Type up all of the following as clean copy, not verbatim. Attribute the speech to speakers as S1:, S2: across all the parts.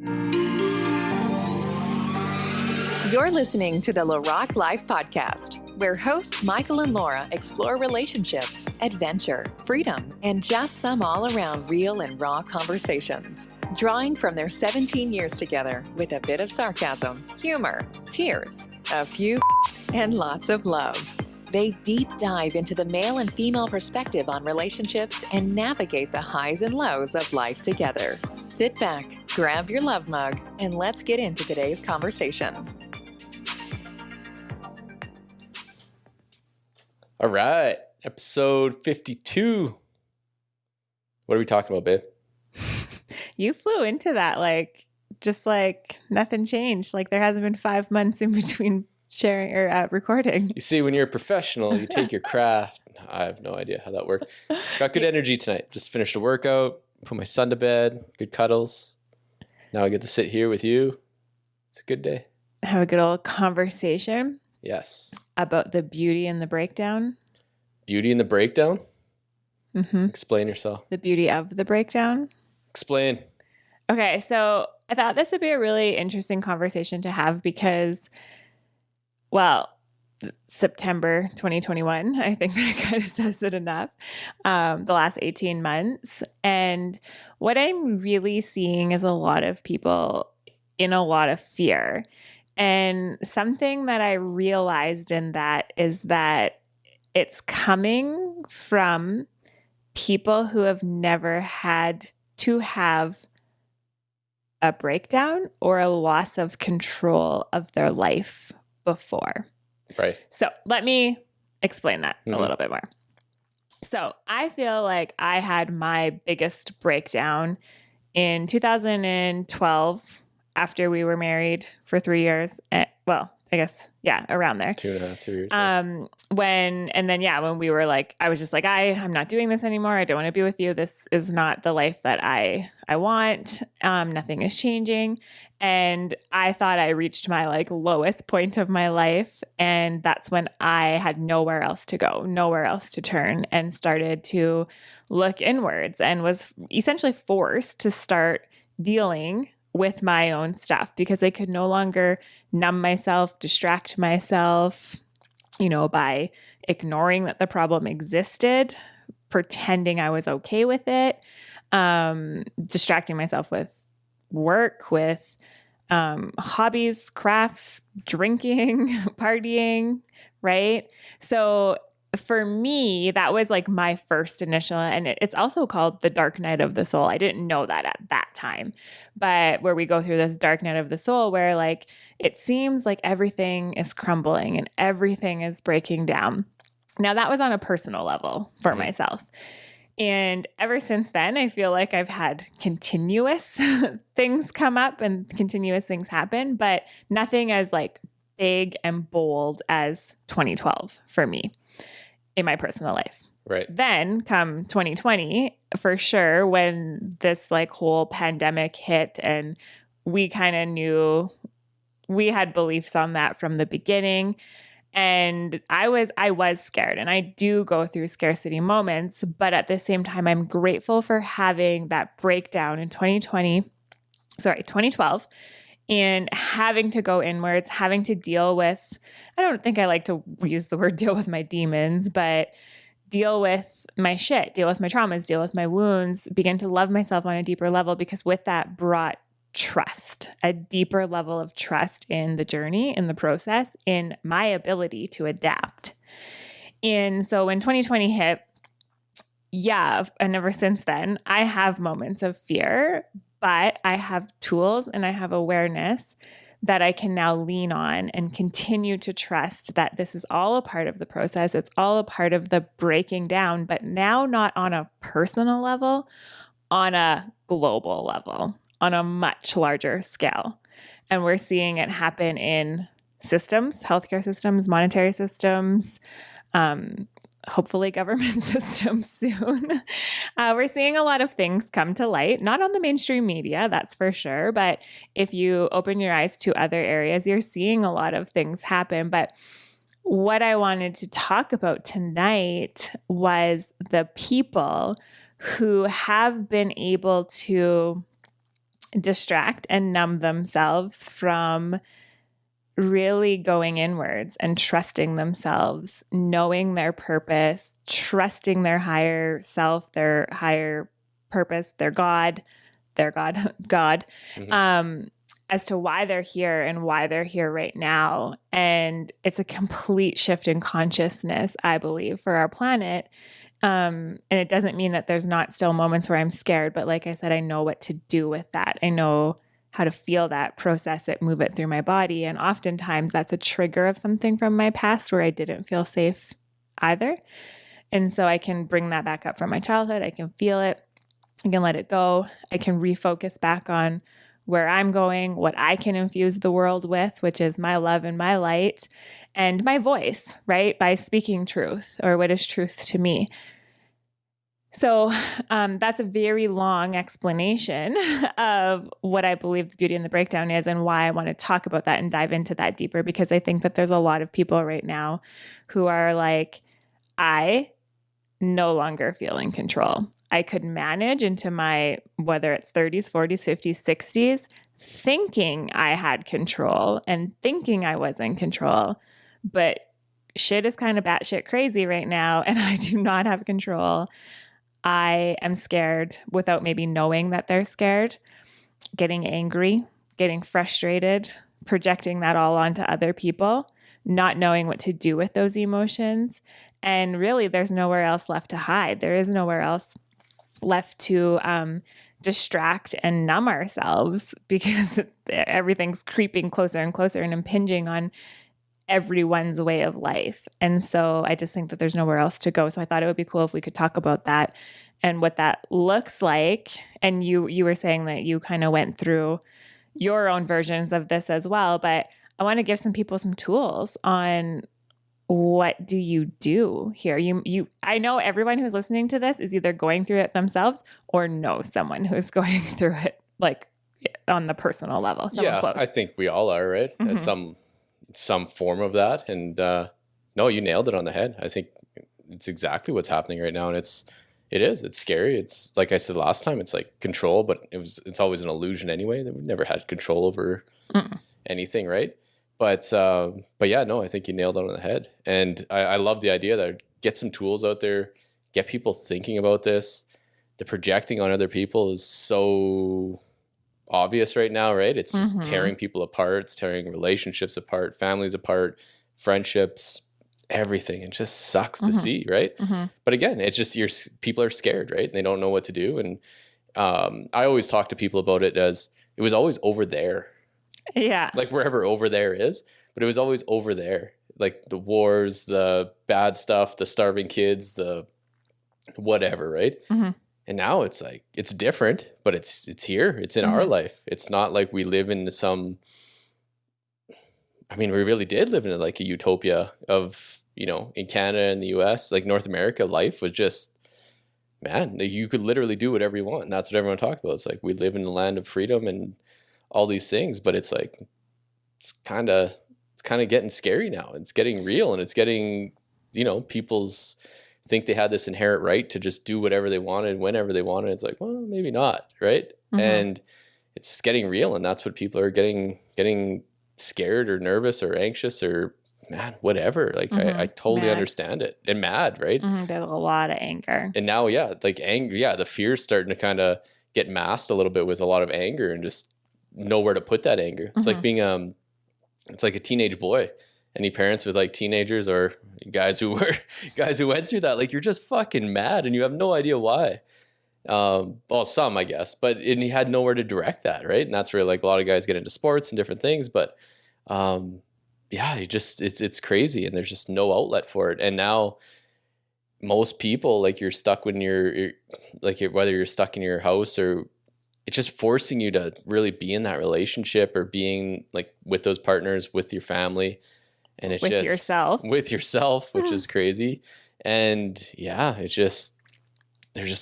S1: You're listening to the LaRocque Life Podcast, where hosts Michael and Laura explore relationships, adventure, freedom, and just some all-around real and raw conversations. Drawing from their 17 years together with a bit of sarcasm, humor, tears, a few and lots of love. They deep dive into the male and female perspective on relationships and navigate the highs and lows of life together. Sit back, grab your love mug, and let's get into today's conversation.
S2: All right, episode 52. What are we talking about, babe?
S3: You flew into that just like nothing changed. Like there hasn't been 5 months in between sharing or recording.
S2: You see, when you're a professional, you take your craft. I have no idea how that worked. Got good energy tonight. Just finished a workout, put my son to bed, good cuddles. Now I get to sit here with you. It's a good day.
S3: Have a good old conversation.
S2: Yes.
S3: About the beauty and the breakdown.
S2: Beauty and the breakdown?
S3: Mm-hmm.
S2: Explain yourself.
S3: The beauty of the breakdown.
S2: Explain.
S3: Okay, so I thought this would be a really interesting conversation to have because, well, September 2021, I think that kind of says it enough, the last 18 months. And what I'm really seeing is a lot of people in a lot of fear. And something that I realized in that is that it's coming from people who have never had to have a breakdown or a loss of control of their life before.
S2: Right.
S3: So let me explain that a little bit more. So I feel like I had my biggest breakdown in 2012 after we were married for 3 years. Well, I guess, yeah, around there.
S2: 2.5, 2 years.
S3: When we were like, I was just like, I'm not doing this anymore. I don't want to be with you. This is not the life that I want. Nothing is changing. And I thought I reached my lowest point of my life. And that's when I had nowhere else to go, nowhere else to turn, and started to look inwards and was essentially forced to start dealing with my own stuff because I could no longer numb myself, distract myself, by ignoring that the problem existed, pretending I was okay with it, distracting myself with work, with hobbies, crafts, drinking, partying, right? So for me, that was my first initial, and it's also called the dark night of the soul. I didn't know that at that time, but where we go through this dark night of the soul where it seems like everything is crumbling and everything is breaking down. Now that was on a personal level for myself. And ever since then, I feel like I've had continuous things come up and continuous things happen, but nothing as big and bold as 2012 for me in my personal life.
S2: Right.
S3: Then come 2020, for sure, when this whole pandemic hit and we kind of knew we had beliefs on that from the beginning. And I was scared, and I do go through scarcity moments, but at the same time, I'm grateful for having that breakdown in 2012, and having to go inwards, having to deal with, I don't think I like to use the word deal with my demons, but deal with my shit, deal with my traumas, deal with my wounds, begin to love myself on a deeper level, because with that brought trust, a deeper level of trust in the journey, in the process, in my ability to adapt. And so when 2020 hit, and ever since then, I have moments of fear, but I have tools and I have awareness that I can now lean on and continue to trust that this is all a part of the process. It's all a part of the breaking down, but now not on a personal level, on a global level, on a much larger scale. And we're seeing it happen in systems, healthcare systems, monetary systems, hopefully government systems soon. We're seeing a lot of things come to light, not on the mainstream media, that's for sure. But if you open your eyes to other areas, you're seeing a lot of things happen. But what I wanted to talk about tonight was the people who have been able to distract and numb themselves from really going inwards and trusting themselves, knowing their purpose, trusting their higher self, their higher purpose, their God, God, as to why they're here and why they're here right now. And it's a complete shift in consciousness, I believe, for our planet. And it doesn't mean that there's not still moments where I'm scared, but like I said, I know what to do with that. I know how to feel that, process it, move it through my body. And oftentimes that's a trigger of something from my past where I didn't feel safe either. And so I can bring that back up from my childhood. I can feel it. I can let it go. I can refocus back on where I'm going, what I can infuse the world with, which is my love and my light and my voice, right? By speaking truth, or what is truth to me. So that's a very long explanation of what I believe the beauty and the breakdown is and why I want to talk about that and dive into that deeper, because I think that there's a lot of people right now who are like, I no longer feel in control. I could manage into my, whether it's 30s, 40s, 50s, 60s, thinking I had control and thinking I was in control, but shit is kind of batshit crazy right now and I do not have control. I am scared without maybe knowing that they're scared, getting angry, getting frustrated, projecting that all onto other people, not knowing what to do with those emotions. And really, there's nowhere else left to hide. There is nowhere else left to distract and numb ourselves, because everything's creeping closer and closer and impinging on everyone's way of life. And so I just think that there's nowhere else to go. So I thought it would be cool if we could talk about that and what that looks like. And you were saying that you kind of went through your own versions of this as well, but I want to give some people some tools on what do you do here. I know everyone who's listening to this is either going through it themselves or knows someone who's going through it, like on the personal level.
S2: Yeah,
S3: close.
S2: I think we all are, right?
S3: Mm-hmm.
S2: At some form of that. And no, you nailed it on the head. I think it's exactly what's happening right now. And it's scary. It's like I said last time, it's like control, but it's always an illusion anyway. That we've never had control over anything, right? But yeah, no, I think you nailed it on the head. And I love the idea that get some tools out there, get people thinking about this. The projecting on other people is so obvious right now, right? It's just tearing people apart. It's tearing relationships apart, families apart, friendships, everything. It just sucks to see, right? But again, it's just people are scared, right? They don't know what to do. And I always talk to people about it as it was always over there.
S3: Yeah.
S2: Like wherever over there is, but it was always over there. Like the wars, the bad stuff, the starving kids, the whatever, right? And now it's like, it's different, but it's here. It's in our life. It's not like we live in we really did live in like a utopia of, in Canada and the US, like North America, life was just, man, you could literally do whatever you want. And that's what everyone talked about. It's like, we live in the land of freedom and all these things, but it's like, it's kind of getting scary now. It's getting real, and it's getting, people's think they had this inherent right to just do whatever they wanted whenever they wanted. It's like, well, maybe not, right? And it's just getting real, and that's what people are getting scared or nervous or anxious or man, whatever. Like I totally understand it. And mad, right?
S3: There's a lot of anger.
S2: And now, yeah, like anger, yeah, the fear's starting to kind of get masked a little bit with a lot of anger and just know where to put that anger. It's like being it's like a teenage boy. Any parents with like teenagers or guys who went through that, like you're just fucking mad and you have no idea why. Well, some, I guess, and he had nowhere to direct that, right? And that's where like a lot of guys get into sports and different things. But yeah, it's crazy, and there's just no outlet for it. And now most people, like you're stuck when you're like whether you're stuck in your house or it's just forcing you to really be in that relationship or being like with those partners, with your family. And it's
S3: with
S2: yourself, which is crazy. And yeah, there's just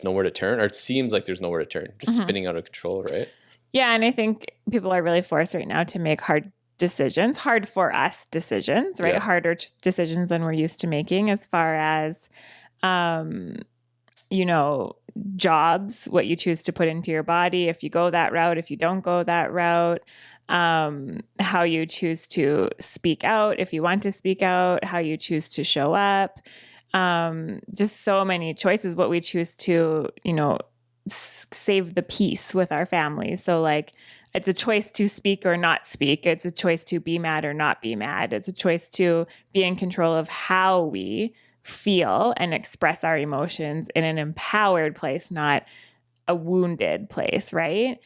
S2: nowhere to turn, or it seems like there's nowhere to turn, just spinning out of control, right?
S3: Yeah. And I think people are really forced right now to make hard decisions, hard for us decisions, right?
S2: Yeah.
S3: Harder decisions than we're used to making as far as, jobs, what you choose to put into your body, if you go that route, if you don't go that route, how you choose to speak out, if you want to speak out, how you choose to show up, just so many choices, what we choose to, save the peace with our families. So like, it's a choice to speak or not speak. It's a choice to be mad or not be mad. It's a choice to be in control of how we feel and express our emotions in an empowered place, not a wounded place, right?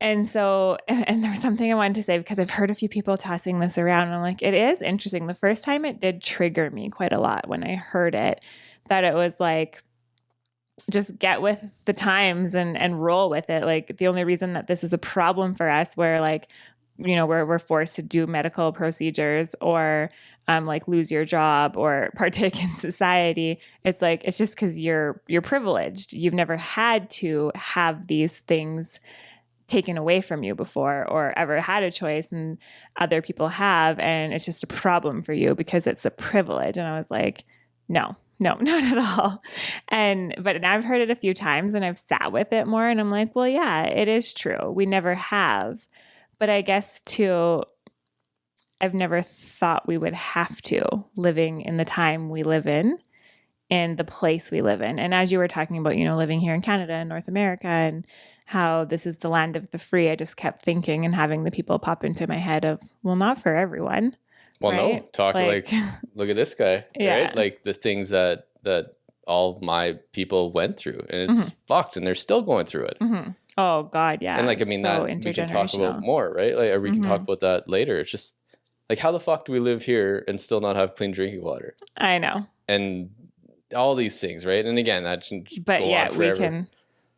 S3: And so, and there's something I wanted to say because I've heard a few people tossing this around. And I'm like, it is interesting. The first time it did trigger me quite a lot when I heard it, that it was like, just get with the times and roll with it. Like the only reason that this is a problem for us where like, we're forced to do medical procedures or like lose your job or partake in society. It's like, it's just because you're privileged. You've never had to have these things taken away from you before or ever had a choice, and other people have. And it's just a problem for you because it's a privilege. And I was like, no, not at all. But I've heard it a few times and I've sat with it more and I'm like, well, yeah, it is true. We never have. But I guess too, I've never thought we would have to, living in the time we live in the place we live in. And as you were talking about, living here in Canada and North America and how this is the land of the free, I just kept thinking and having the people pop into my head of, well, not for everyone.
S2: Well,
S3: right?
S2: no, talk like look at this guy,
S3: yeah.
S2: right? Like the things that all my people went through, and it's fucked, and they're still going through it.
S3: Mm-hmm. Oh God, yeah.
S2: And like, I mean, that we can talk about more, right? Like, or we can talk about that later. It's just like, how the fuck do we live here and still not have clean drinking water?
S3: I know.
S2: And all these things, right? And again, that shouldn't
S3: but
S2: go
S3: yeah,
S2: on forever.
S3: We can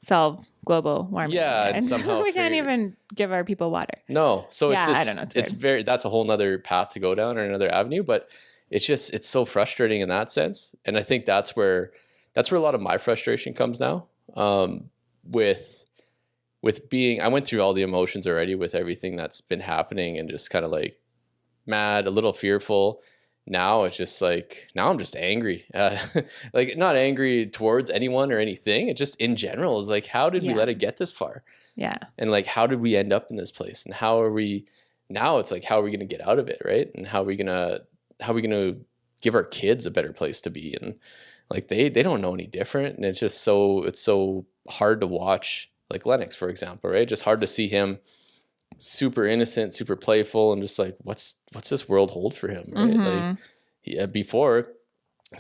S3: solve global warming.
S2: Yeah, and somehow
S3: we can't even give our people water.
S2: No, so it's just,
S3: I don't know,
S2: it's that's a whole nother path to go down or another avenue. But it's so frustrating in that sense, and I think that's where a lot of my frustration comes now. With being, I went through all the emotions already with everything that's been happening, and just kind of like mad, a little fearful. Now it's just like, now I'm just angry. Like not angry towards anyone or anything. It just in general is like, how did we let it get this far?
S3: Yeah.
S2: And like, how did we end up in this place? And how are we now? It's like, how are we going to get out of it? Right. And how are we going to give our kids a better place to be? And like, they don't know any different. And it's just it's so hard to watch, like Lennox, for example, right? Just hard to see him super innocent, super playful, and just like, what's this world hold for him, right? Like before,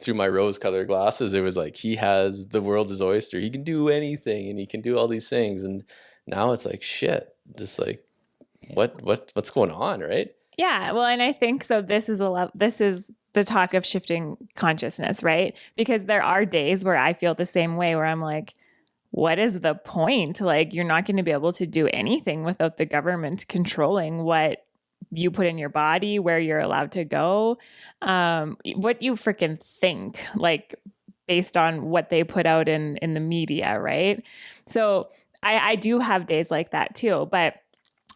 S2: through my rose-colored glasses, it was like, he has the world's his oyster. He can do anything, and he can do all these things. And now it's like, shit, just like, what's going on, right?
S3: Yeah, well, and I think so. This is the talk of shifting consciousness, right? Because there are days where I feel the same way, where I'm like, what is the point? Like, you're not going to be able to do anything without the government controlling what you put in your body, where you're allowed to go, what you freaking think, like based on what they put out in the media, right? So I do have days like that too, but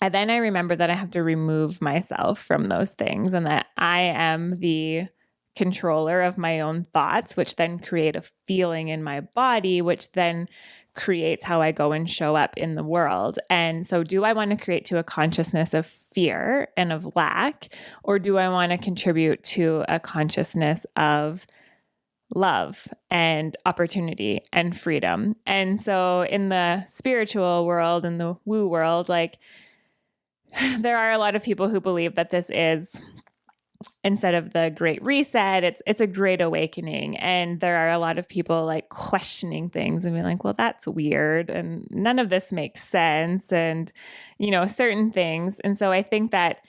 S3: then I remember that I have to remove myself from those things, and that I am the controller of my own thoughts, which then create a feeling in my body, which then creates how I go and show up in the world. And so do I want to create to a consciousness of fear and of lack, or do I want to contribute to a consciousness of love and opportunity and freedom? And so in the spiritual world, in the woo world, like there are a lot of people who believe that this is, instead of the great reset, it's a great awakening. And there are a lot of people like questioning things and being like, well, that's weird. And none of this makes sense. And, certain things. And so I think that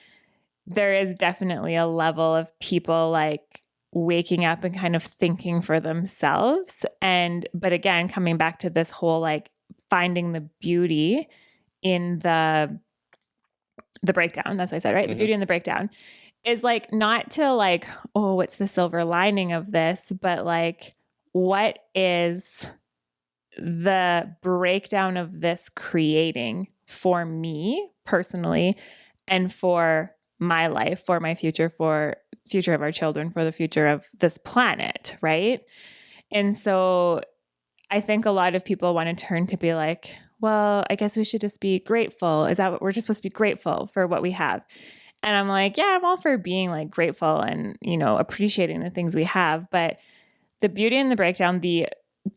S3: there is definitely a level of people like waking up and kind of thinking for themselves. But again, coming back to this whole, like finding the beauty in the breakdown. That's what I said, right? Mm-hmm. The beauty in the breakdown is like, not to like, oh, what's the silver lining of this? But like, what is the breakdown of this creating for me personally, and for my life, for my future, for future of our children, for the future of this planet, right? And so I think a lot of people want to turn to be like, well, I guess we should just be grateful. Is that what we're just supposed to be grateful for what we have? And I'm like, yeah, I'm all for being like grateful and, appreciating the things we have. But the beauty and the breakdown, the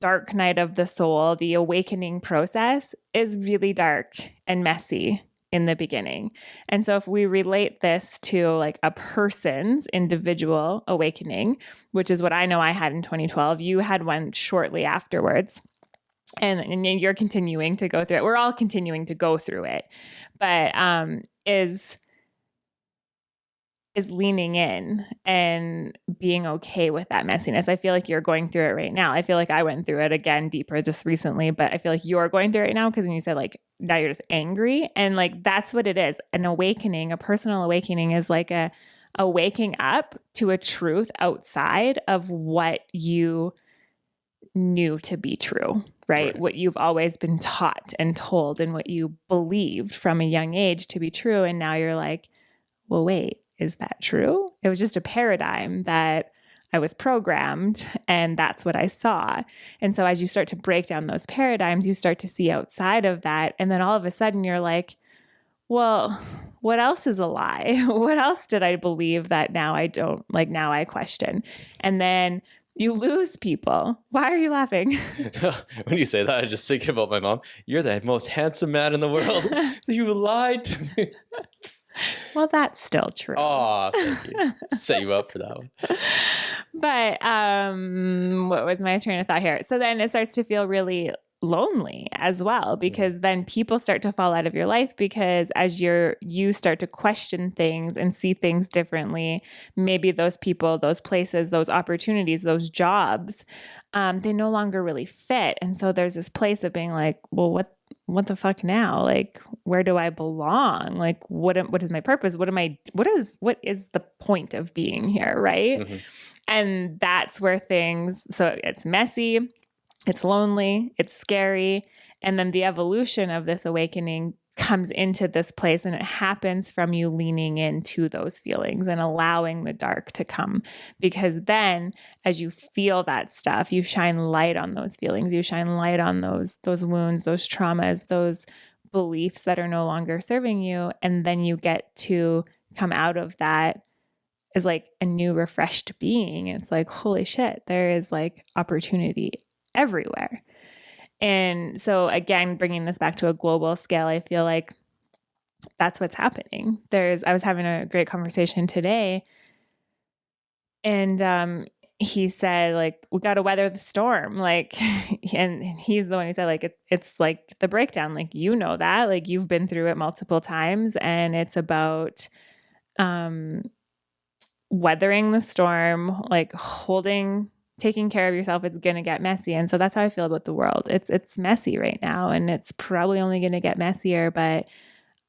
S3: dark night of the soul, the awakening process is really dark and messy in the beginning. And so if we relate this to like a person's individual awakening, which is what I know I had in 2012, you had one shortly afterwards. And you're continuing to go through it. We're all continuing to go through it. But is leaning in and being okay with that messiness. I feel like you're going through it right now. I feel like I went through it again deeper just recently, but I feel like you're going through it right now because when you said like, now you're just angry, and like, that's what it is. An awakening, a personal awakening is like a waking up to a truth outside of what you knew to be true, right? What you've always been taught and told and what you believed from a young age to be true. And now you're like, well, wait, is that true? It was just a paradigm that I was programmed, and that's what I saw. And so as you start to break down those paradigms, you start to see outside of that. And then all of a sudden you're like, well, what else is a lie? What else did I believe that now I don't, like now I question? And then you lose people. Why are you laughing?
S2: When you say that, I just think about my mom. You're the most handsome man in the world. You lied to me.
S3: Well, that's still true.
S2: Oh, thank you. Set you up for that one.
S3: But what was my train of thought here? So then it starts to feel really lonely as well, because then people start to fall out of your life, because as you start to question things and see things differently, maybe those people, those places, those opportunities, those jobs, they no longer really fit. And so there's this place of being like, well, what the fuck now? Like, where do I belong? Like, what is my purpose? What is the point of being here? Right. Mm-hmm. And that's where so it's messy, it's lonely, it's scary. And then the evolution of this awakening comes into this place, and it happens from you leaning into those feelings and allowing the dark to come. Because then as you feel that stuff, you shine light on those feelings, you shine light on those wounds, those traumas, those beliefs that are no longer serving you. And then you get to come out of that as like a new refreshed being. It's like, holy shit, there is like opportunity everywhere. And so again, bringing this back to a global scale, I feel like that's what's happening. I was having a great conversation today, and he said, like, we got to weather the storm. Like, and he's the one who said, like, it's like the breakdown, like, that, like, you've been through it multiple times, and it's about weathering the storm, like taking care of yourself. It's going to get messy. And so that's how I feel about the world. It's messy right now, and it's probably only going to get messier, but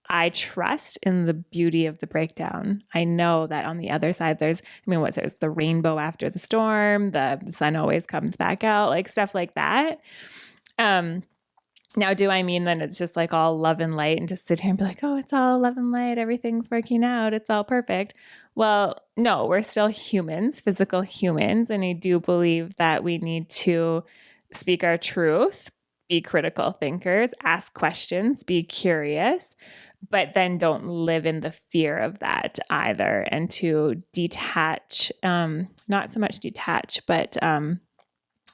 S3: I trust in the beauty of the breakdown. I know that on the other side, there's the rainbow after the storm, the sun always comes back out, like stuff like that. Now, do I mean that it's just like all love and light and just sit here and be like, oh, it's all love and light, everything's working out, it's all perfect? Well, no, we're still humans, physical humans. And I do believe that we need to speak our truth, be critical thinkers, ask questions, be curious, but then don't live in the fear of that either. And to detach, not so much detach, but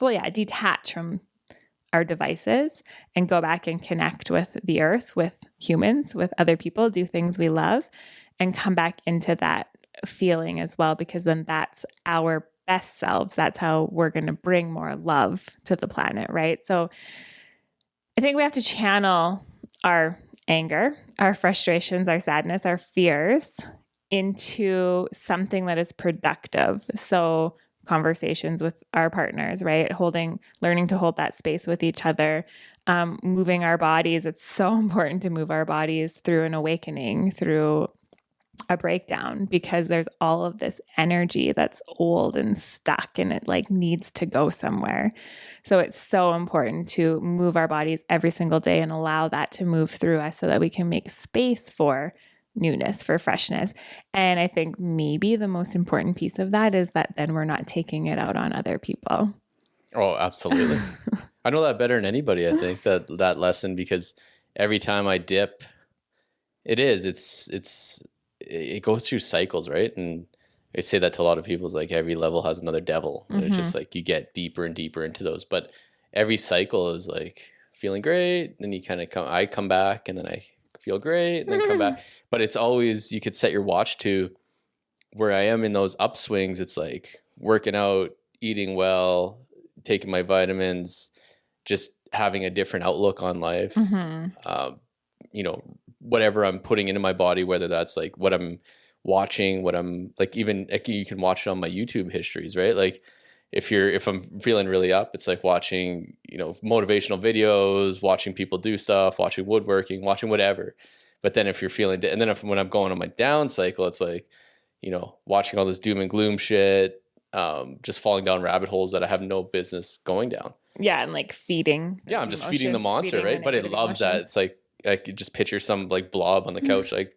S3: detach from our devices and go back and connect with the earth, with humans, with other people, do things we love, and come back into that feeling as well, because then that's our best selves. That's how we're going to bring more love to the planet, right? So I think we have to channel our anger, our frustrations, our sadness, our fears into something that is productive. So conversations with our partners, right? Learning to hold that space with each other, moving our bodies. It's so important to move our bodies through an awakening, through a breakdown, because there's all of this energy that's old and stuck, and it like needs to go somewhere. So it's so important to move our bodies every single day and allow that to move through us so that we can make space for newness, for freshness. And I think maybe the most important piece of that is that then we're not taking it out on other people.
S2: Oh, absolutely. I know that better than anybody. I think that lesson, because every time I dip, it goes through cycles, right? And I say that to a lot of people. It's like every level has another devil, and it's just like you get deeper and deeper into those. But every cycle is like feeling great, then you kind of I come back, and then I feel great, and then come back. But it's always, you could set your watch to where I am in those upswings. It's like working out, eating well, taking my vitamins, just having a different outlook on life. Whatever I'm putting into my body, whether that's like what I'm watching, what I'm like, even like you can watch it on my YouTube histories, right? Like if I'm feeling really up, it's like watching, motivational videos, watching people do stuff, watching woodworking, watching whatever. But then if you're feeling, and then when I'm going on my down cycle, it's like, watching all this doom and gloom shit, just falling down rabbit holes that I have no business going down.
S3: Yeah. And like feeding.
S2: Yeah. I'm just feeding the monster, right? But it loves that. It's like, I could just picture some like blob on the couch, like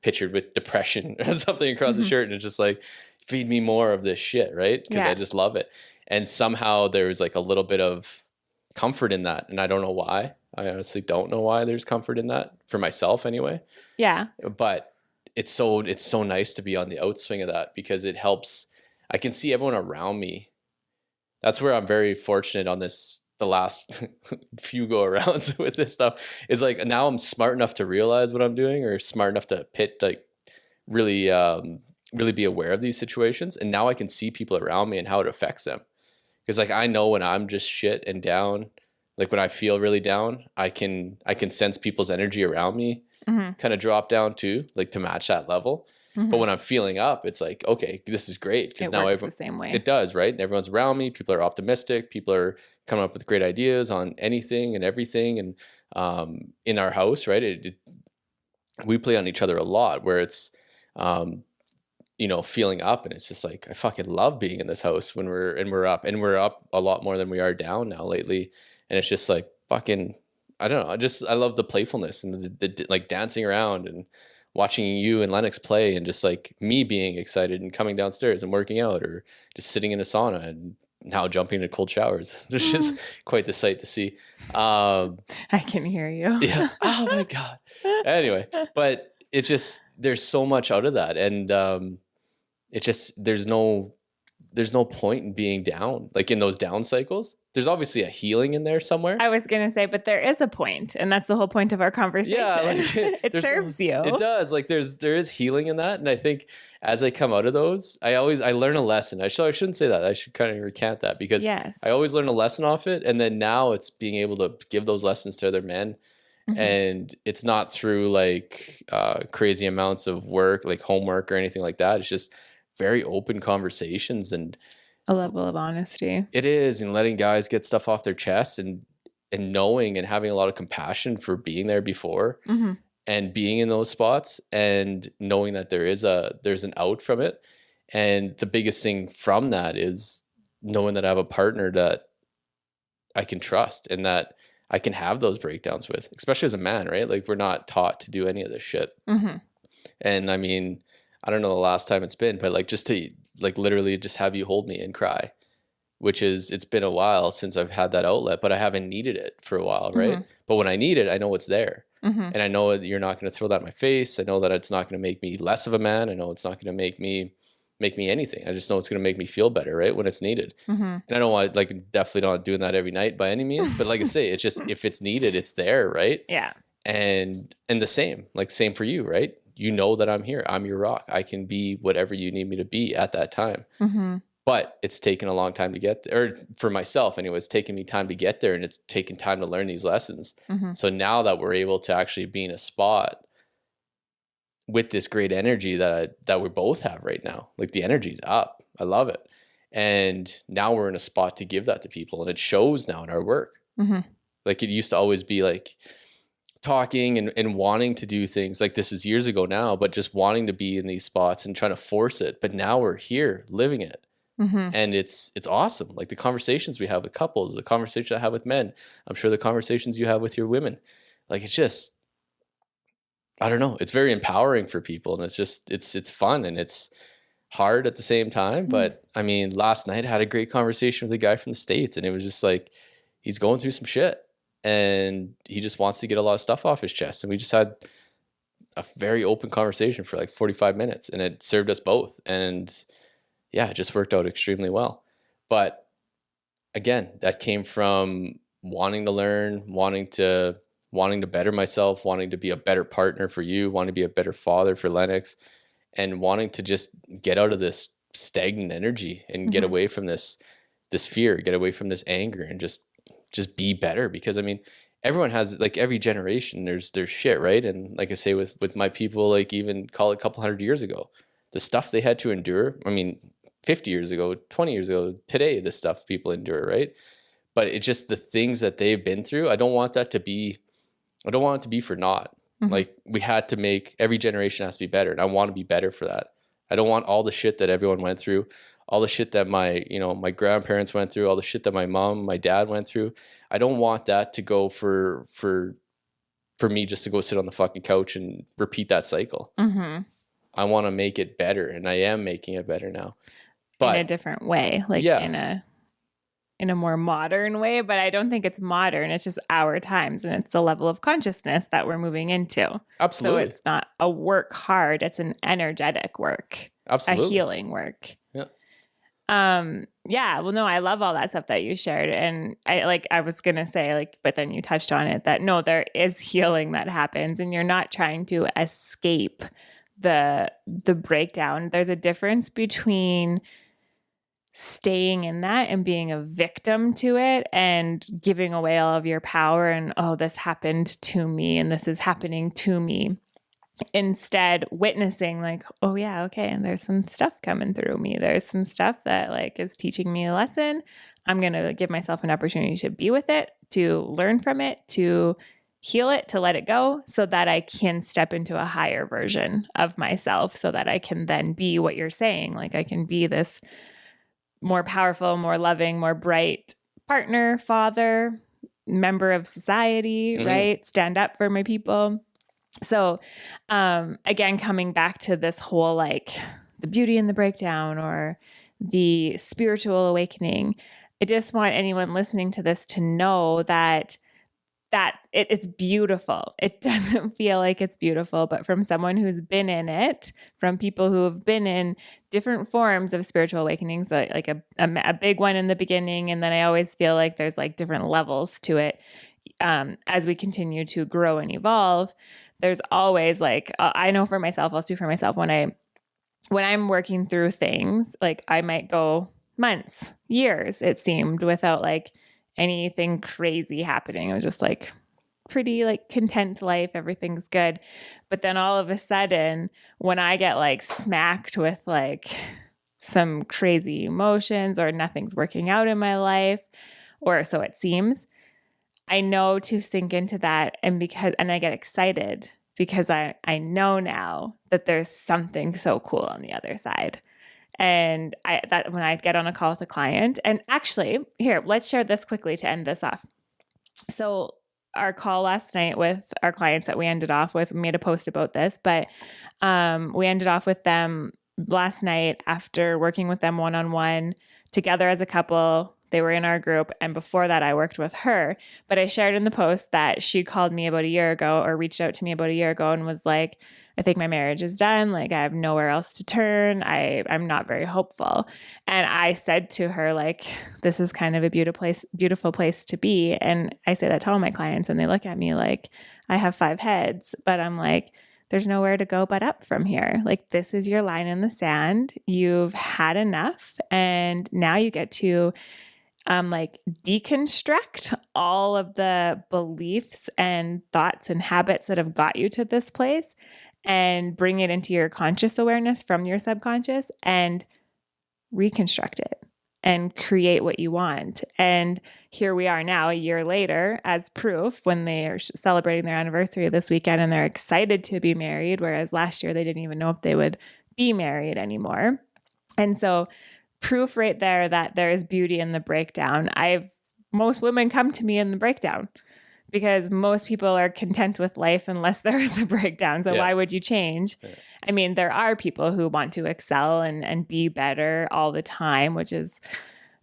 S2: pictured with depression or something across the shirt. And it's just like, feed me more of this shit, right? Because I just love it. And somehow there's like a little bit of comfort in that. And I don't know why. I honestly don't know why there's comfort in that, for myself anyway. Yeah. But it's so nice to be on the outswing of that, because it helps. I can see everyone around me. That's where I'm very fortunate on the last few go arounds with this stuff, is like now I'm smart enough to realize what I'm doing, or smart enough to really be aware of these situations. And now I can see people around me and how it affects them. Because like, I know when I'm just shit and down, like when I feel really down, I can sense people's energy around me kind of drop down too, like to match that level. But when I'm feeling up, it's like, okay, this is great, because now everyone, the same way. It does, right? And everyone's around me. People are optimistic. People are coming up with great ideas on anything and everything. And in our house, right, we play on each other a lot, where it's feeling up, and it's just like, I fucking love being in this house when we're up a lot more than we are down now lately. And it's just like fucking, I don't know. I love the playfulness and the like dancing around and watching you and Lennox play, and just like me being excited and coming downstairs and working out, or just sitting in a sauna and now jumping into cold showers. It's just quite the sight to see.
S3: I can hear you.
S2: Yeah. Oh my God. Anyway, but it just, there's so much out of that. And it just, there's no point in being down, like in those down cycles. There's obviously a healing in there somewhere.
S3: I was going to say, but there is a point, and that's the whole point of our conversation. Yeah, like it serves you.
S2: It does. Like there is healing in that. And I think as I come out of those, I learn a lesson. I shouldn't say that. I should kind of recant that, because I always learn a lesson off it. And then now it's being able to give those lessons to other men. And it's not through like crazy amounts of work, like homework or anything like that. It's just very open conversations and
S3: a level of honesty.
S2: It is, and letting guys get stuff off their chest, and knowing and having a lot of compassion for being there before and being in those spots, and knowing that there's an out from it. And the biggest thing from that is knowing that I have a partner that I can trust and that I can have those breakdowns with, especially as a man, right? Like we're not taught to do any of this shit. And I mean, I don't know the last time it's been, but like just to like literally just have you hold me and cry, it's been a while since I've had that outlet, but I haven't needed it for a while. Right. But when I need it, I know it's there. And I know that you're not going to throw that in my face. I know that it's not going to make me less of a man. I know it's not going to make me anything. I just know it's going to make me feel better, right, when it's needed. And I don't want, like, definitely not doing that every night by any means, but like I say, it's just, if it's needed, it's there, right? Yeah. And the same for you, right? You know that I'm here. I'm your rock. I can be whatever you need me to be at that time. But it's taken a long time to get there, or for myself anyway, it's taken me time to get there, and it's taken time to learn these lessons. So now that we're able to actually be in a spot with this great energy that we both have right now, like the energy's up. I love it. And now we're in a spot to give that to people, and it shows now in our work. Like it used to always be like talking and wanting to do things, like this is years ago now, but just wanting to be in these spots and trying to force it. But now we're here living it. And it's awesome. Like the conversations we have with couples, the conversation I have with men, I'm sure the conversations you have with your women, like it's just, I don't know. It's very empowering for people, and it's just, it's fun, and it's hard at the same time. But I mean, last night I had a great conversation with a guy from the States, and it was just like, he's going through some shit and he just wants to get a lot of stuff off his chest. And we just had a very open conversation for like 45 minutes and it served us both. And yeah, it just worked out extremely well. But again, that came from wanting to learn, wanting to better myself, wanting to be a better partner for you, wanting to be a better father for Lennox, and wanting to just get out of this stagnant energy and get away from this fear, get away from this anger, and just be better. Because I mean, everyone has, like, every generation there's shit, right? And like I say, with my people, like, even call it a couple hundred years ago, the stuff they had to endure, I mean, 50 years ago, 20 years ago, today, the stuff people endure, right? But it's just the things that they've been through. I don't want it to be for naught. Like, we had to make, every generation has to be better. And I want to be better for that. I don't want all the shit that everyone went through, all the shit that my grandparents went through, all the shit that my mom, my dad went through. I don't want that to go for me just to go sit on the fucking couch and repeat that cycle. I want to make it better, and I am making it better now. But
S3: in a different way, like in a more modern way, but I don't think it's modern. It's just our times, and it's the level of consciousness that we're moving into.
S2: Absolutely.
S3: So it's not a work hard, it's an energetic work.
S2: Absolutely.
S3: A healing work.
S2: Yeah.
S3: Yeah. Well, no, I love all that stuff that you shared. And I was going to say, like, but then you touched on it, that no, there is healing that happens, and you're not trying to escape the breakdown. There's a difference between staying in that and being a victim to it and giving away all of your power and, oh, this happened to me and this is happening to me. Instead, witnessing, like, oh yeah, okay, and there's some stuff coming through me. There's some stuff that, like, is teaching me a lesson. I'm going to give myself an opportunity to be with it, to learn from it, to heal it, to let it go, so that I can step into a higher version of myself, so that I can then be what you're saying. Like, I can be this more powerful, more loving, more bright partner, father, member of society, right? Stand up for my people. So, again, coming back to this whole, like, the beauty in the breakdown or the spiritual awakening, I just want anyone listening to this to know that it's beautiful. It doesn't feel like it's beautiful, but from someone who's been in it, from people who have been in different forms of spiritual awakenings, like a big one in the beginning. And then I always feel like there's, like, different levels to it. As we continue to grow and evolve, there's always, like, I know for myself, I'll speak for myself, when I'm working through things, like, I might go months, years, it seemed, without, like, anything crazy happening. I was just, like, pretty, like, content life. Everything's good. But then all of a sudden, when I get, like, smacked with, like, some crazy emotions, or nothing's working out in my life, or so it seems, I know to sink into that, and I get excited because I know now that there's something so cool on the other side. And that when I get on a call with a client, and actually, here, let's share this quickly to end this off. So our call last night with our clients that we ended off with, we made a post about this, but we ended off with them last night after working with them one-on-one together as a couple. They were in our group, and before that I worked with her. But I shared in the post that she called me about a year ago, or reached out to me about a year ago, and was like, I think my marriage is done. Like, I have nowhere else to turn. I'm not very hopeful. And I said to her, like, this is kind of a beautiful place to be. And I say that to all my clients, and they look at me like I have 5 heads, but I'm like, there's nowhere to go but up from here. Like, this is your line in the sand. You've had enough. And now you get to like, deconstruct all of the beliefs and thoughts and habits that have got you to this place, and bring it into your conscious awareness from your subconscious, and reconstruct it and create what you want. And here we are now, a year later, as proof, when they are celebrating their anniversary this weekend, and they're excited to be married, whereas last year they didn't even know if they would be married anymore. And so, proof right there that there is beauty in the breakdown. Most women come to me in the breakdown, because most people are content with life unless there is a breakdown. So why would you change? Yeah. I mean, there are people who want to excel and be better all the time, which is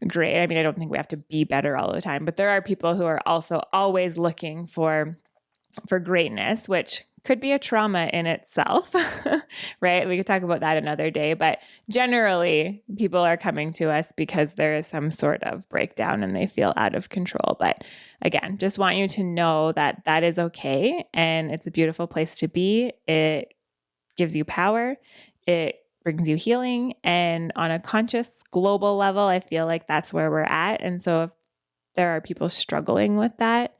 S3: great. I mean, I don't think we have to be better all the time, but there are people who are also always looking for greatness, which could be a trauma in itself, right? We could talk about that another day, but generally people are coming to us because there is some sort of breakdown and they feel out of control. But again, just want you to know that that is okay. And it's a beautiful place to be. It gives you power. It brings you healing. And on a conscious global level, I feel like that's where we're at. And so if there are people struggling with that,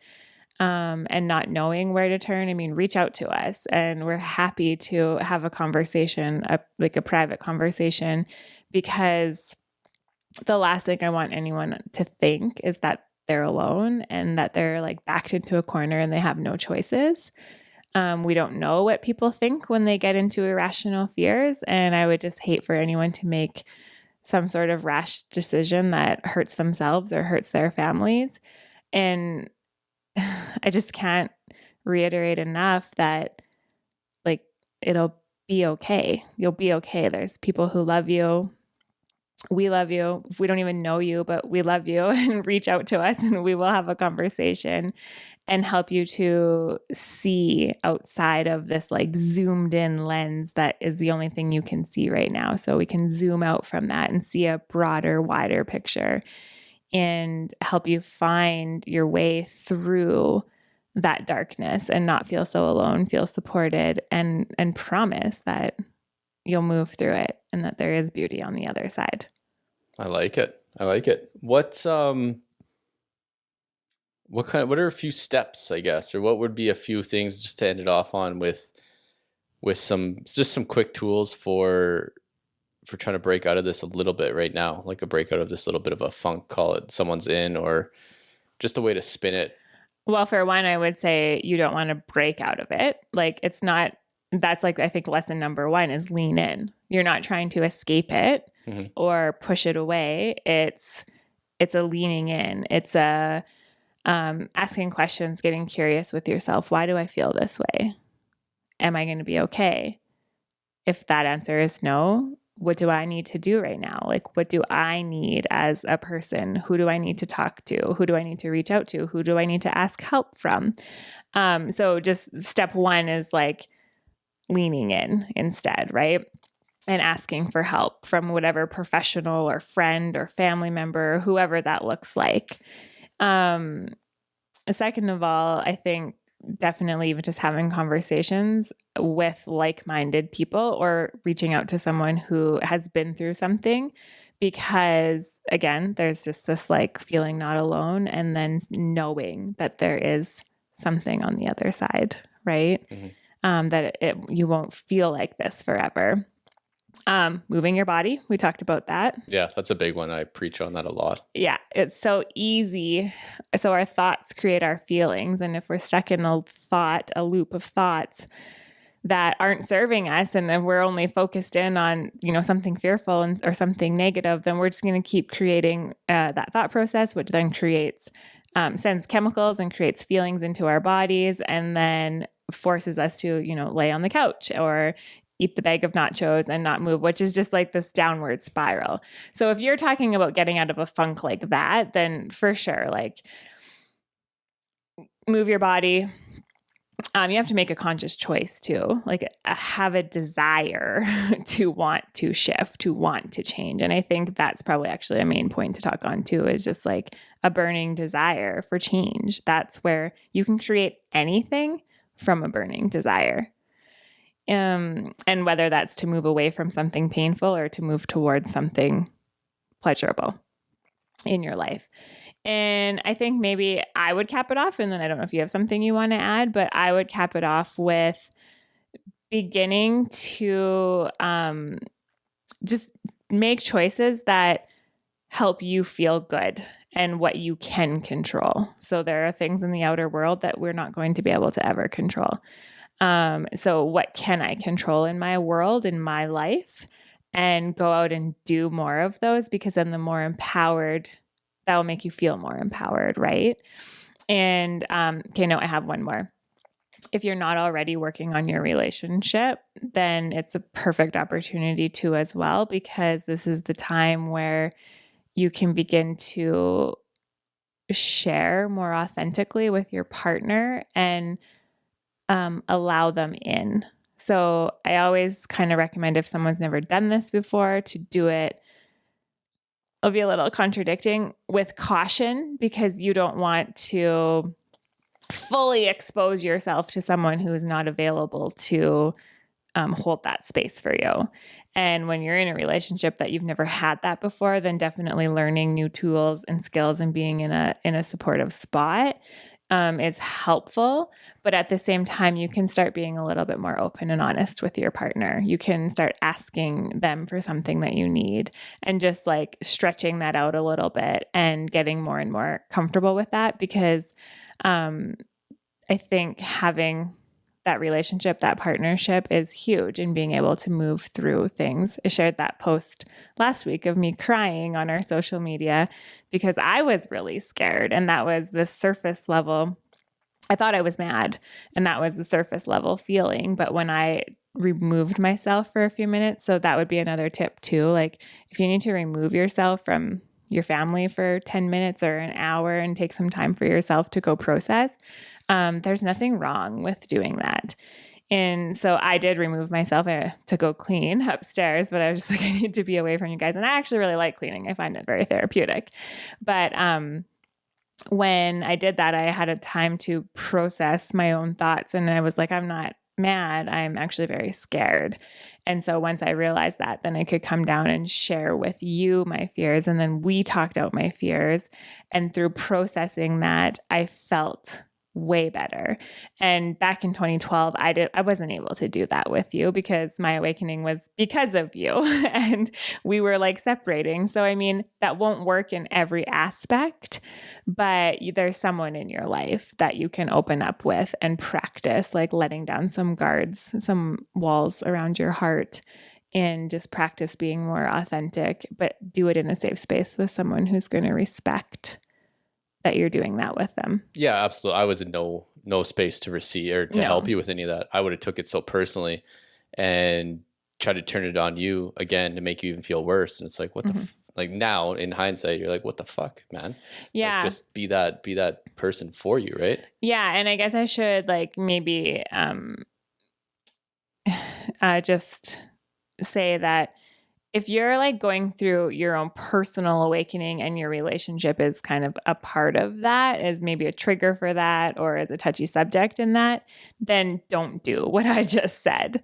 S3: and not knowing where to turn, I mean, reach out to us and we're happy to have a conversation, like a private conversation, because the last thing I want anyone to think is that they're alone and that they're like backed into a corner and they have no choices. We don't know what people think when they get into irrational fears. And I would just hate for anyone to make some sort of rash decision that hurts themselves or hurts their families. And I just can't reiterate enough that like it'll be okay. You'll be okay. There's people who love you. We love you. If we don't even know you, but we love you, and reach out to us and we will have a conversation and help you to see outside of this like zoomed in lens that is the only thing you can see right now. So we can zoom out from that and see a broader, wider picture and help you find your way through that darkness and not feel so alone, feel supported, and promise that you'll move through it and that there is beauty on the other side.
S2: I like it. What are a few steps, I guess, or what would be a few things just to end it off on with some quick tools for trying to break out of this a little bit right now, like a breakout of this little bit of a funk, call it someone's in, or just a way to spin it?
S3: Well, for one, I would say you don't want to break out of it. Like it's not, that's like, I think lesson number one is lean in. You're not trying to escape it or push it away. It's a leaning in. It's a asking questions, getting curious with yourself. Why do I feel this way? Am I going to be okay? If that answer is no, what do I need to do right now? Like, what do I need as a person? Who do I need to talk to? Who do I need to reach out to? Who do I need to ask help from? So just step one is like leaning in instead, right? And asking for help from whatever professional or friend or family member, whoever that looks like. Second of all, I think definitely even just having conversations with like-minded people or reaching out to someone who has been through something, because again, there's just this like feeling not alone and then knowing that there is something on the other side, right? That you won't feel like this forever. Moving your body. We talked about that.
S2: Yeah, that's a big one. I preach on that a lot. Yeah,
S3: it's so easy. So our thoughts create our feelings. And if we're stuck in a loop of thoughts that aren't serving us, and if we're only focused in on, something fearful or something negative, then we're just going to keep creating that thought process, which then sends chemicals and creates feelings into our bodies, and then forces us to, lay on the couch or eat the bag of nachos and not move, which is just like this downward spiral. So if you're talking about getting out of a funk like that, then for sure, like move your body. You have to make a conscious choice too, like have a desire to want to shift, to want to change. And I think that's probably actually a main point to talk on too, is just like a burning desire for change. That's where you can create anything from a burning desire. And whether that's to move away from something painful or to move towards something pleasurable in your life. And I think maybe I would cap it off, and then I don't know if you have something you want to add, but I would cap it off with beginning to just make choices that help you feel good and what you can control. So there are things in the outer world that we're not going to be able to ever control. So what can I control in my world, in my life, and go out and do more of those, because then the more empowered, that will make you feel more empowered. Right. And, okay, no, I have one more. If you're not already working on your relationship, then it's a perfect opportunity to as well, because this is the time where you can begin to share more authentically with your partner and allow them in. So I always kind of recommend, if someone's never done this before, to do it. It'll be a little contradicting, with caution, because you don't want to fully expose yourself to someone who is not available to hold that space for you. And when you're in a relationship that you've never had that before, then definitely learning new tools and skills and being in a supportive spot is helpful. But at the same time, you can start being a little bit more open and honest with your partner. You can start asking them for something that you need, and just like stretching that out a little bit and getting more and more comfortable with that. Because I think having that relationship, that partnership, is huge in being able to move through things. I shared that post last week of me crying on our social media because I was really scared. And that was the surface level. I thought I was mad, and that was the surface level feeling. But when I removed myself for a few minutes, so that would be another tip too. Like, if you need to remove yourself from your family for 10 minutes or an hour and take some time for yourself to go process, there's nothing wrong with doing that. And so I did remove myself to go clean upstairs, but I was just like, I need to be away from you guys. And I actually really like cleaning. I find it very therapeutic. But when I did that, I had a time to process my own thoughts. And I was like, I'm not mad. I'm actually very scared. And so once I realized that, then I could come down and share with you my fears. And then we talked out my fears. And through processing that, I felt way better. And back in 2012, I wasn't able to do that with you because my awakening was because of you and we were like separating. So, I mean, that won't work in every aspect, but there's someone in your life that you can open up with and practice, like letting down some guards, some walls around your heart, and just practice being more authentic, but do it in a safe space with someone who's going to respect that you're doing that with them.
S2: Yeah, absolutely. I was in no space to receive or to help you with any of that. I would have took it so personally and tried to turn it on you again to make you even feel worse. And it's like, what the like now in hindsight, you're like, what the fuck, man?
S3: Yeah.
S2: Like, just be that person for you, right?
S3: Yeah. And I guess I should like maybe just say that if you're like going through your own personal awakening and your relationship is kind of a part of that, as maybe a trigger for that or as a touchy subject in that, then don't do what I just said.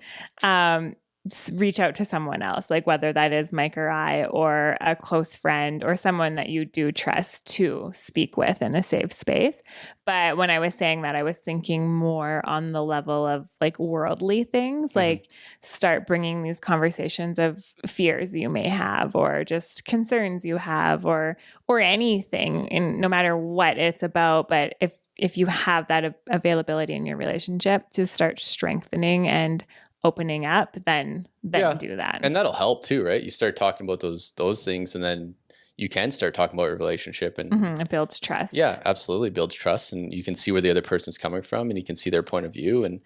S3: Reach out to someone else, like whether that is Mike or I or a close friend or someone that you do trust to speak with in a safe space. But when I was saying that, I was thinking more on the level of like worldly things, like start bringing these conversations of fears you may have or just concerns you have or anything, and no matter what it's about. But if you have that availability in your relationship to start strengthening and opening up, then do that.
S2: And that'll help too, right? You start talking about those things, and then you can start talking about your relationship, and
S3: it builds trust.
S2: Yeah, absolutely. Builds trust, and you can see where the other person's coming from, and you can see their point of view. And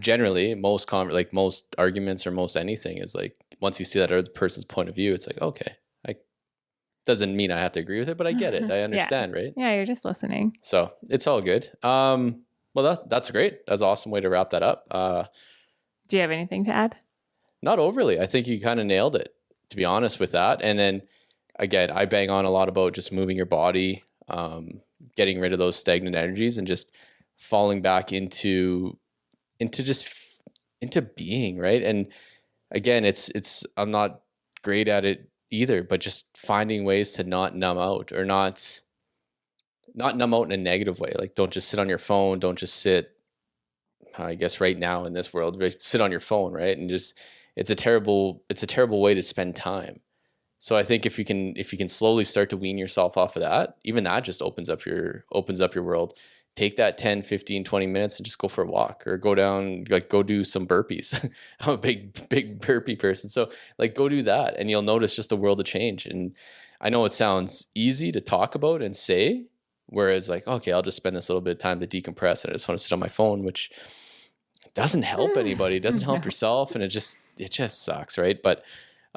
S2: generally most arguments or most anything is like, once you see that other person's point of view, it's like, okay, doesn't mean I have to agree with it, but I get it. I understand, right?
S3: Yeah, you're just listening.
S2: So it's all good. Well, that's great. That's an awesome way to wrap that up.
S3: Do you have anything to add?
S2: Not overly. I think you kind of nailed it, to be honest with that. And then again, I bang on a lot about just moving your body, getting rid of those stagnant energies and just falling back into being, right? And again, it's I'm not great at it either, but just finding ways to not numb out or not numb out in a negative way. Like, don't just sit on your phone. Don't just sit, I guess right now in this world, sit on your phone, right? And just, it's a terrible way to spend time. So I think if you can slowly start to wean yourself off of that, even that just opens up your world. Take that 10, 15, 20 minutes and just go for a walk or go do some burpees. I'm a big burpee person. So like, go do that and you'll notice just a world of change. And I know it sounds easy to talk about and say, whereas like, okay, I'll just spend this little bit of time to decompress and I just want to sit on my phone, which doesn't help anybody. It doesn't help yourself. And it just sucks. Right. But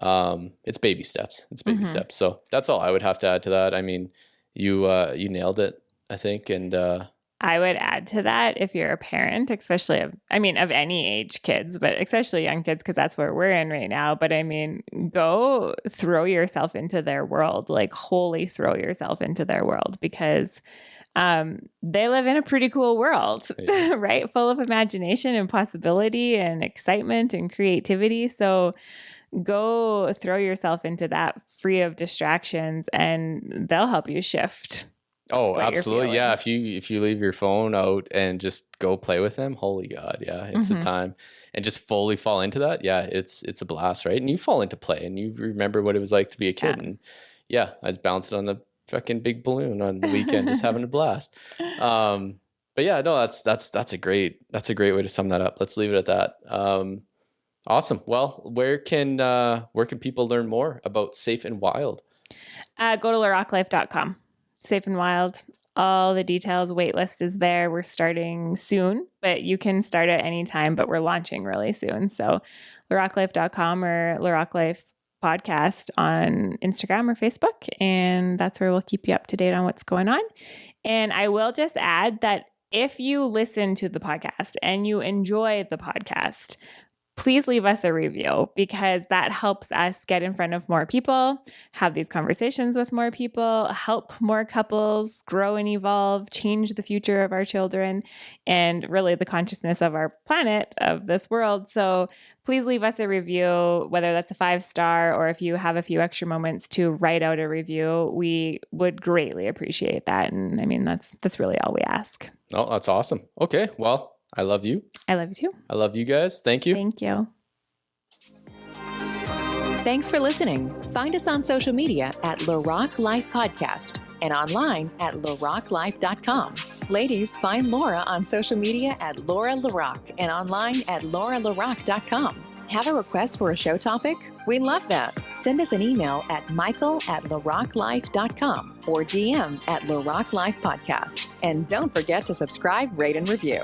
S2: It's baby steps. It's baby steps. So that's all I would have to add to that. I mean, you nailed it, I think. And
S3: I would add to that, if you're a parent, especially of any age kids, but especially young kids, because that's where we're in right now. But I mean, go throw yourself into their world, like wholly throw yourself into their world, because they live in a pretty cool world, right? Full of imagination and possibility and excitement and creativity. So go throw yourself into that, free of distractions, and they'll help you shift.
S2: Oh, absolutely. Yeah. If you leave your phone out and just go play with them, holy God. Yeah. It's a time, and just fully fall into that. Yeah. It's a blast, right? And you fall into play and you remember what it was like to be a kid. And I was bouncing on the fucking big balloon on the weekend, just having a blast. But yeah, no, that's a great way to sum that up. Let's leave it at that. Awesome. Well, where can people learn more about Safe and Wild?
S3: Go to LaRocqueLife.com. Safe and Wild. All the details, waitlist is there. We're starting soon, but you can start at any time, but we're launching really soon. So LaRocqueLife.com or LaRocque Life Podcast on Instagram or Facebook. And that's where we'll keep you up to date on what's going on. And I will just add that if you listen to the podcast and you enjoy the podcast, please leave us a review, because that helps us get in front of more people, have these conversations with more people, help more couples grow and evolve, change the future of our children, and really the consciousness of our planet, of this world. So please leave us a review, whether that's a 5-star or if you have a few extra moments to write out a review. We would greatly appreciate that. And I mean, that's really all we ask.
S2: Oh, that's awesome. Okay. Well, I love you.
S3: I love you too.
S2: I love you guys. Thank you.
S3: Thank you.
S1: Thanks for listening. Find us on social media at LaRocque Life Podcast and online at LaRocqueLife.com. Ladies, find Laura on social media at Laura LaRocque and online at LauraLaRocque.com. Have a request for a show topic? We love that. Send us an email at michael@LaRocqueLife.com or DM at LaRocque Life Podcast. And don't forget to subscribe, rate, and review.